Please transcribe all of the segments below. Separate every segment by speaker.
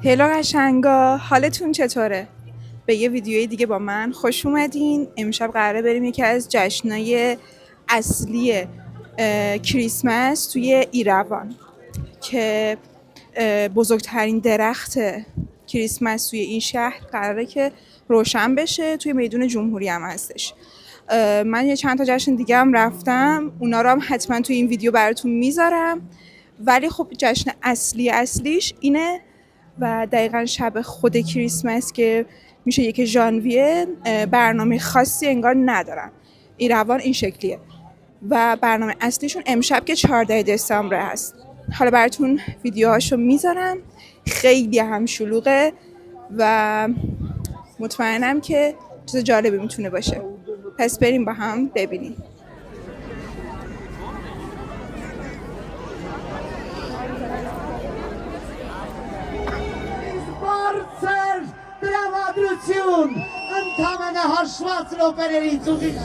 Speaker 1: هلو قشنگا، حالتون چطوره؟ به یه ویدیوی دیگه با من خوش اومدین. امشب قراره بریم یکی از جشنای اصلی کریسمس توی ایروان که بزرگترین درخت کریسمس توی این شهر قراره که روشن بشه. توی میدون جمهوری هم هستش. من یه چند تا جشن دیگه هم رفتم، اونا رو هم حتما توی این ویدیو براتون میذارم، ولی خب جشن اصلیش اینه و دقیقا شب خود کریسمس که میشه 1 ژانویه برنامه خاصی انگار ندارن. ایروان این شکلیه و برنامه اصلیشون امشب که 14 دسامبر هست. حالا براتون ویدیوهاشو میذارم، خیلی هم شلوغه و مطمئنم که چیز جالبی میتونه باشه. پس بریم با هم ببینیم.
Speaker 2: Antamene harşvatın opereri tuzik.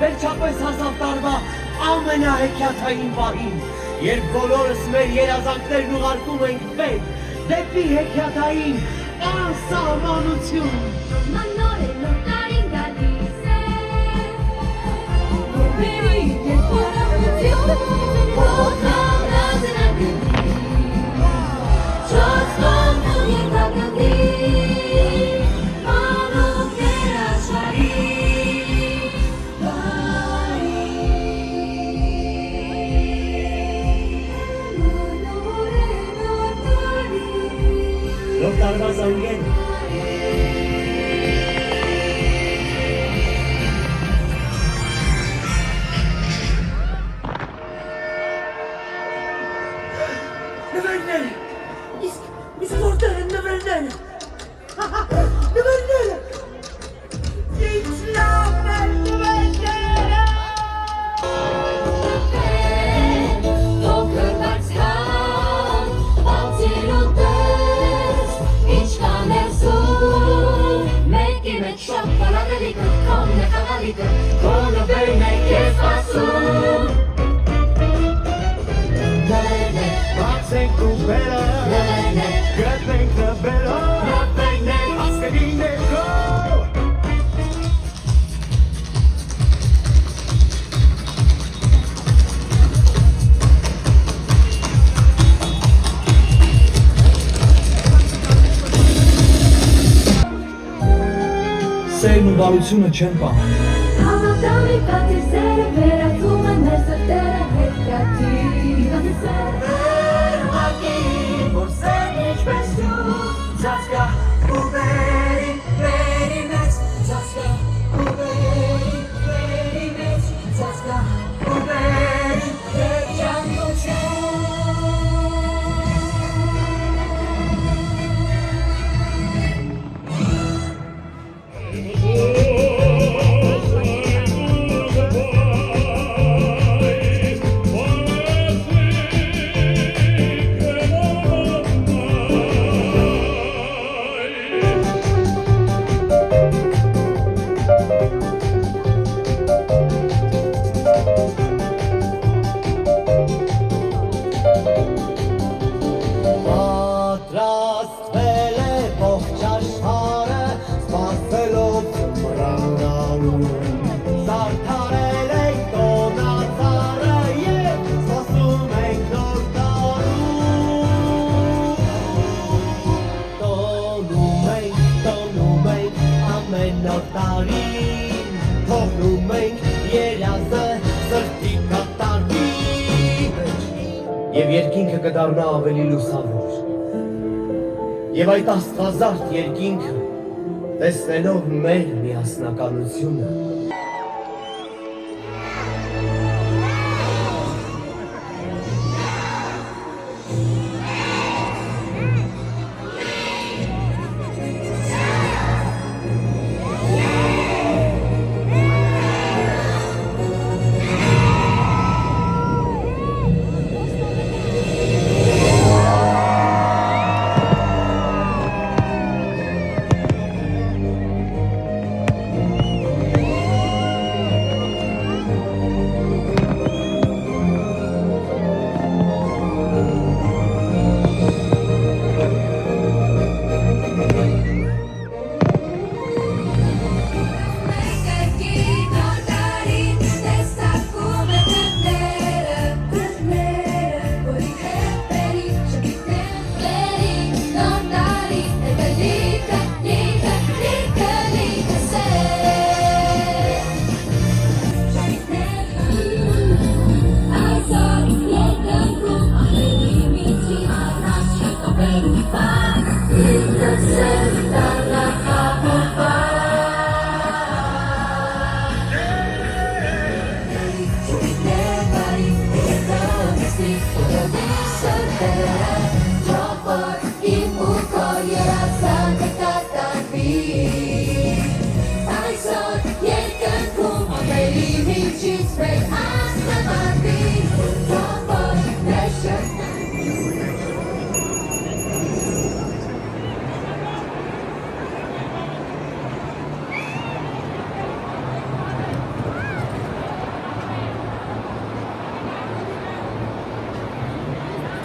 Speaker 2: Վերջապես հասավ տարվա ամենահեքիաթային պահին, երբ բոլորս մեր երազանքներն ուղարկում ենք վեր, դեպի հեքիաթային անսահմանություն։ Տարվա զանգեն Նվերները Իսկ որտեղ են նվերները Նվերները Ինչ լավն են նվերները Փոքր բացան Բացիրուտես Մեկի մեջ շապալադելիկը, կամն է խաղալիկը, կոնը վերն է կեզ ասում Նվերն է, բացենք ու բերը, նվերն է, գտնենք նվերը, նվերն է, ասկերին է գո Սերն ու բարությունը չեն պահում Համատամի պատիզերը վերածում են մեր սրտերը հետկատի Մեր ուղակի, որ սերն ինչպես դու Ձասկա ու վերի մեծ Ձասկա ու վերի մեծ Ձասկա ու վերի երջանկություն Եվ երկինքը կդառնա ավելի լուսավոր Եվ այդ աստղազարդ երկինքը տեսնելով մեր միասնականությունը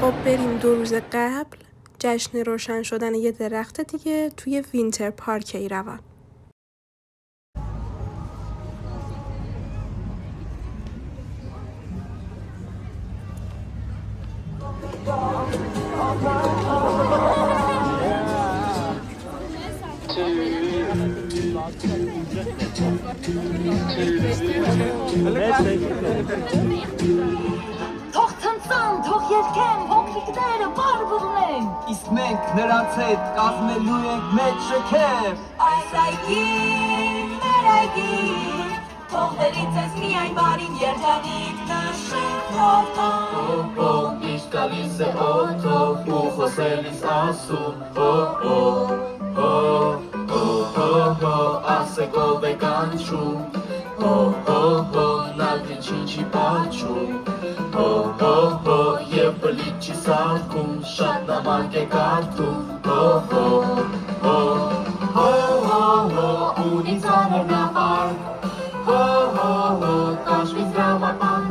Speaker 3: خب بریم 2 روز قبل جشن روشن شدن یه درخت دیگه توی وینتر پارک ایروان.
Speaker 4: Թող ցնցան, թող երգեն, հոգնիկները բարբուռնեն։
Speaker 5: Իսկ մենք նրանց հետ կազմելու ենք մեծ շքեր։
Speaker 4: Այս այգին, մեր այգին, թող վերից ես միայն բարին երջանիկ նշենք թողտան։
Speaker 5: Օ, միշտ գալիս է օդով ու խոսելիս ասում ասեկով է կանչում լալվին չի պաչում և բլիք չի սարքում շատ նամակ է կարդում ունի ծանր նավար կաշվի զրավապան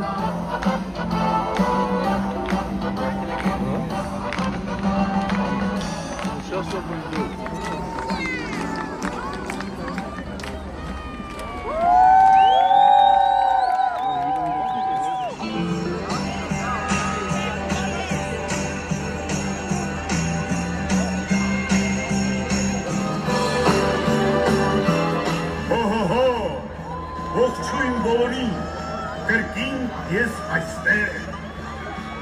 Speaker 2: Ողջույն բոլորին, կրկին ես այստեղ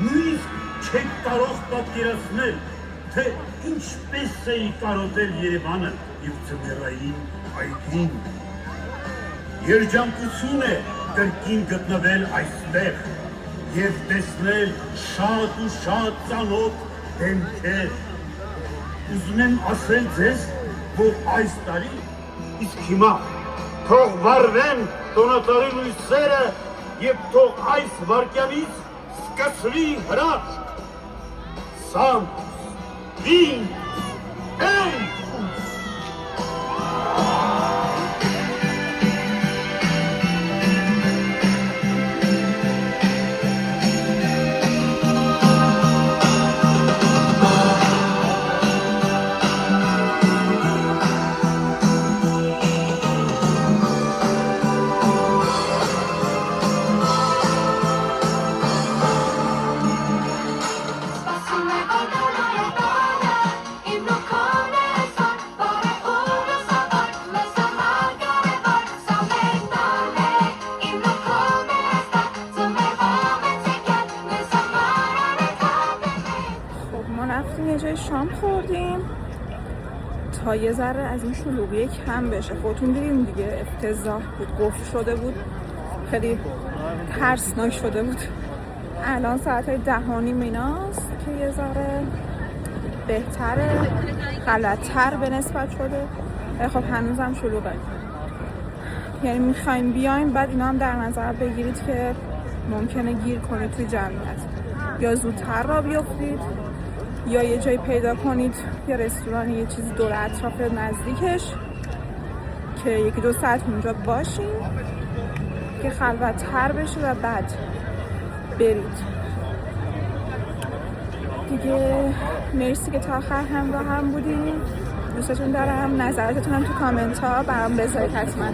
Speaker 2: նույնիսկ չեք կարող պատկերացնել, թե ինչպես էի կարոտել Երևանը իր ձմեռային այգին։ Երջանկություն է կրկին գտնվել այստեղ և տեսնել շատ ու շատ ծանոթ դեմքեր։ Ուզում եմ ասել ձեզ, որ այս տարի իսկ հիմա թող վառվեն տոնատարի լույսերը և թող այս վարկյանից սկսվի հրաշք։ Սանտուս, վինտուս, էնտուս։
Speaker 1: یه جای شام خوردیم تا یه ذره از این شلوغی کم بشه. خودتون دیدین دیگه، افتضاح بود، قفل شده بود، خیلی ترسناک شده بود. الان ساعت 10:30 ایناست که یه ذره بهتره، غلط‌تر به نسبت شده. خب هنوزم شلوغه، یعنی میخوایم بیایم بعد اینا هم در نظر بگیرید که ممکنه گیر کنید توی جمعیت، یا زودتر را بیفتید یا یه جایی پیدا کنید، یه رستوران، یه چیزی دور اطراف نزدیکش که 1-2 ساعت اونجا باشین که خلوت‌تر بشه و بعد برید دیگه. مرسی که تا آخر همراه هم بودین، دوستتون دارم. نظراتتون هم تو کامنت ها برام بذارید حتما.